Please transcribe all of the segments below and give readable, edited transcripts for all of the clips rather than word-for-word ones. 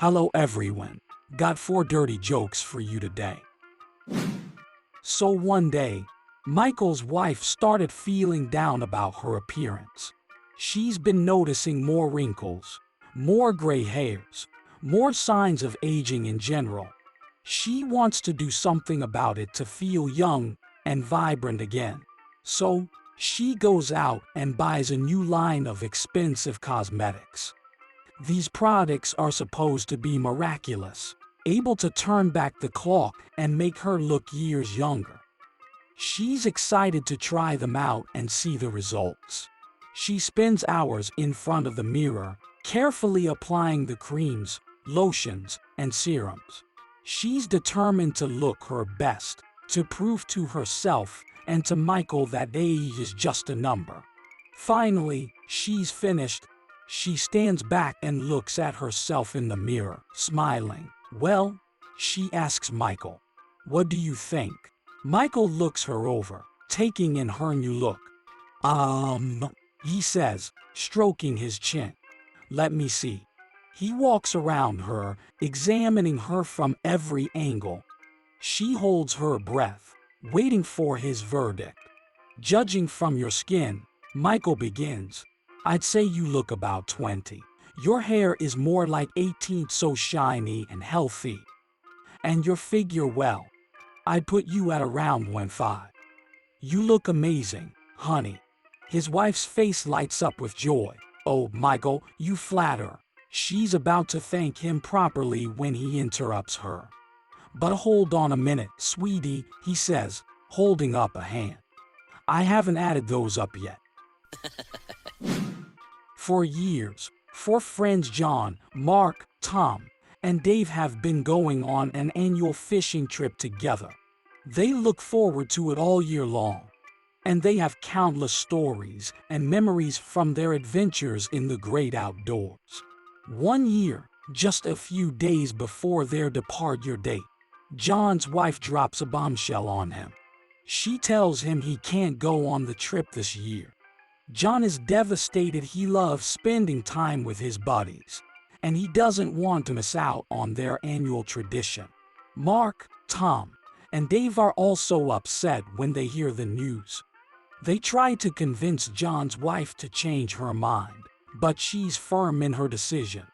Hello everyone. Got 4 dirty jokes for you today. So one day, Michael's wife started feeling down about her appearance. She's been noticing more wrinkles, more gray hairs, more signs of aging in general. She wants to do something about it to feel young and vibrant again. So, she goes out and buys a new line of expensive cosmetics. These products are supposed to be miraculous, able to turn back the clock and make her look years younger. She's excited to try them out and see the results. She spends hours in front of the mirror, carefully applying the creams, lotions, and serums. She's determined to look her best, to prove to herself and to Michael that age is just a number. Finally, she's finished. She stands back and looks at herself in the mirror, smiling. "Well?" she asks Michael. "What do you think?" Michael looks her over, taking in her new look. He says, stroking his chin. "Let me see." He walks around her, examining her from every angle. She holds her breath, waiting for his verdict. "Judging from your skin," Michael begins, "I'd say you look about 20. Your hair is more like 18, so shiny and healthy. And your figure, well, I'd put you at around 15. You look amazing, honey." His wife's face lights up with joy. "Oh, Michael, you flatter." She's about to thank him properly when he interrupts her. "But hold on a minute, sweetie," he says, holding up a hand. "I haven't added those up yet." For years, 4 friends John, Mark, Tom, and Dave have been going on an annual fishing trip together. They look forward to it all year long, and they have countless stories and memories from their adventures in the great outdoors. One year, just a few days before their departure date, John's wife drops a bombshell on him. She tells him he can't go on the trip this year. John is devastated. He loves spending time with his buddies, and he doesn't want to miss out on their annual tradition. Mark, Tom, and Dave are also upset when they hear the news. They try to convince John's wife to change her mind, but she's firm in her decision.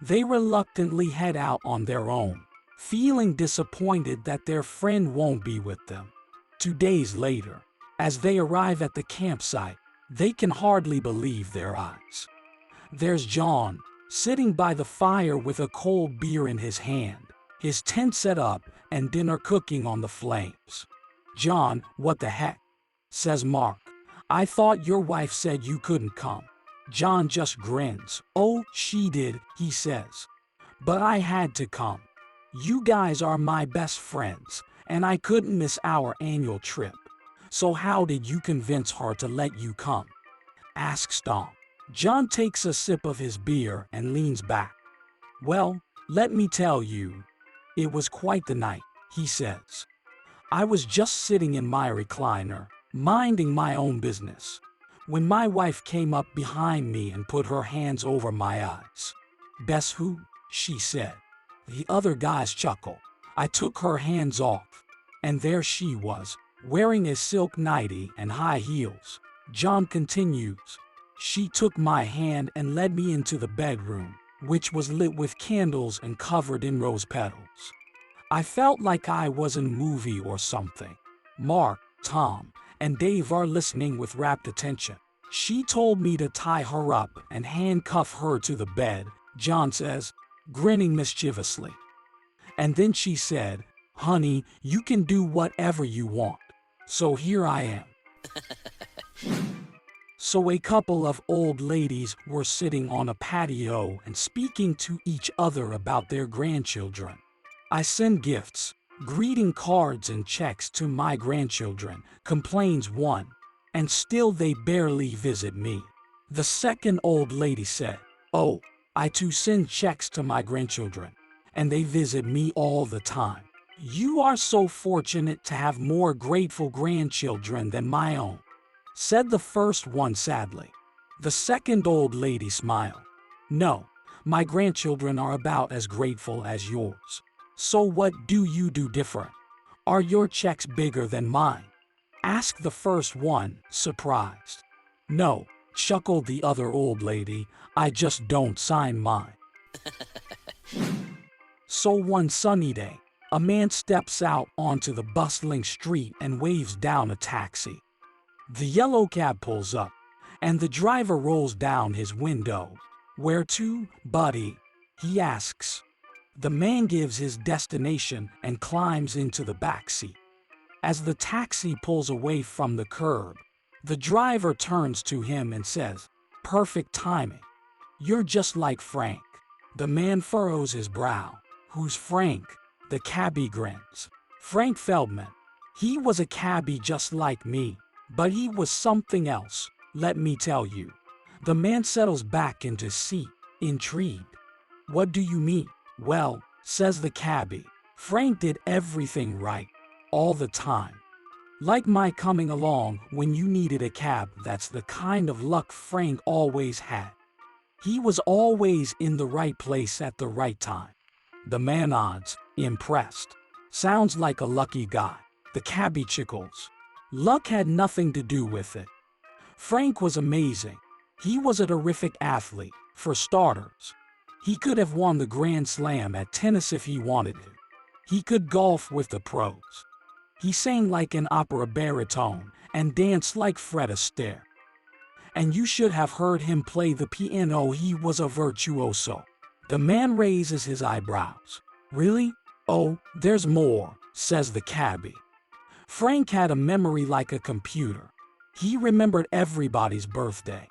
They reluctantly head out on their own, feeling disappointed that their friend won't be with them. 2 days later, as they arrive at the campsite, they can hardly believe their eyes. There's John, sitting by the fire with a cold beer in his hand, his tent set up and dinner cooking on the flames. "John, what the heck?" says Mark. "I thought your wife said you couldn't come." John just grins. "Oh, she did," he says. "But I had to come. You guys are my best friends, and I couldn't miss our annual trip. So how did you convince her to let you come?" asks Tom. John takes a sip of his beer and leans back. "Well, let me tell you, it was quite the night," he says. "I was just sitting in my recliner, minding my own business, when my wife came up behind me and put her hands over my eyes. 'Guess who?' she said. The other guys chuckle. I took her hands off, and there she was, wearing a silk nightie and high heels." John continues. "She took my hand and led me into the bedroom, which was lit with candles and covered in rose petals. I felt like I was in a movie or something." Mark, Tom, and Dave are listening with rapt attention. "She told me to tie her up and handcuff her to the bed," John says, grinning mischievously. "And then she said, 'Honey, you can do whatever you want.' So here I am." So a couple of old ladies were sitting on a patio and speaking to each other about their grandchildren. "I send gifts, greeting cards and checks to my grandchildren," complains one, "and still they barely visit me." The second old lady said, "Oh, I too send checks to my grandchildren, and they visit me all the time. You are so fortunate to have more grateful grandchildren than my own," said the first one sadly. The second old lady smiled. "No, My grandchildren are about as grateful as yours. So what do you do different? Are your checks bigger than mine? Asked the first one, surprised. No, chuckled the other old lady, I just don't sign mine. So one sunny day, a man steps out onto the bustling street and waves down a taxi. The yellow cab pulls up, and the driver rolls down his window. Where to, buddy? He asks. The man gives his destination and climbs into the back seat. As the taxi pulls away from the curb, the driver turns to him and says, "Perfect timing. You're just like Frank." The man furrows his brow. "Who's Frank?" The cabbie grins. "Frank Feldman. He was a cabbie just like me, but he was something else, let me tell you." The man settles back into his seat, intrigued. "What do you mean?" "Well," says the cabbie, "Frank did everything right, all the time. Like my coming along when you needed a cab. That's the kind of luck Frank always had. He was always in the right place at the right time." The man nods, impressed. "Sounds like a lucky guy." The cabbie chuckles. "Luck had nothing to do with it. Frank was amazing. He was a terrific athlete, for starters. He could have won the Grand Slam at tennis if he wanted to. He could golf with the pros. He sang like an opera baritone and danced like Fred Astaire. And you should have heard him play the piano. He was a virtuoso." The man raises his eyebrows. "Really? Oh, there's more," says the cabbie. "Frank had a memory like a computer. He remembered everybody's birthday.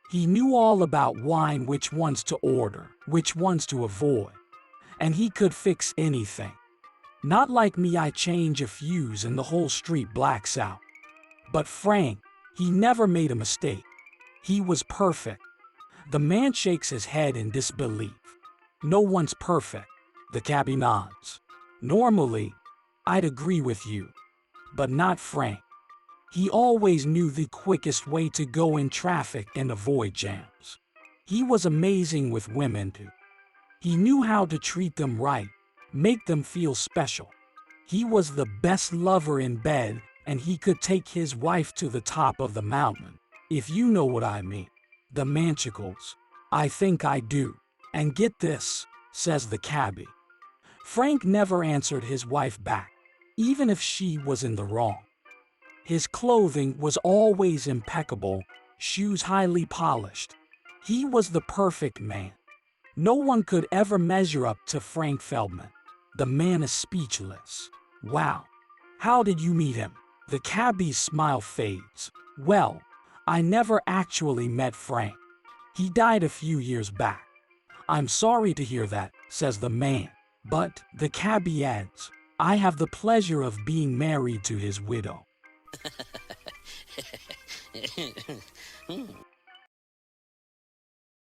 He knew all about wine, which ones to order, which ones to avoid. And he could fix anything. Not like me, I change a fuse and the whole street blacks out. But Frank, he never made a mistake. He was perfect." The man shakes his head in disbelief. "No one's perfect." The cabbie nods. "Normally, I'd agree with you. But not Frank. He always knew the quickest way to go in traffic and avoid jams. He was amazing with women too. He knew how to treat them right, make them feel special. He was the best lover in bed, and he could take his wife to the top of the mountain, if you know what I mean." The man chuckles. "I think I do. And get this," says the cabbie. "Frank never answered his wife back, even if she was in the wrong. His clothing was always impeccable, shoes highly polished. He was the perfect man. No one could ever measure up to Frank Feldman." The man is speechless. "Wow. How did you meet him?" The cabbie's smile fades. "Well, I never actually met Frank. He died a few years back." "I'm sorry to hear that," says the man. "But," the cabbie adds, "I have the pleasure of being married to his widow."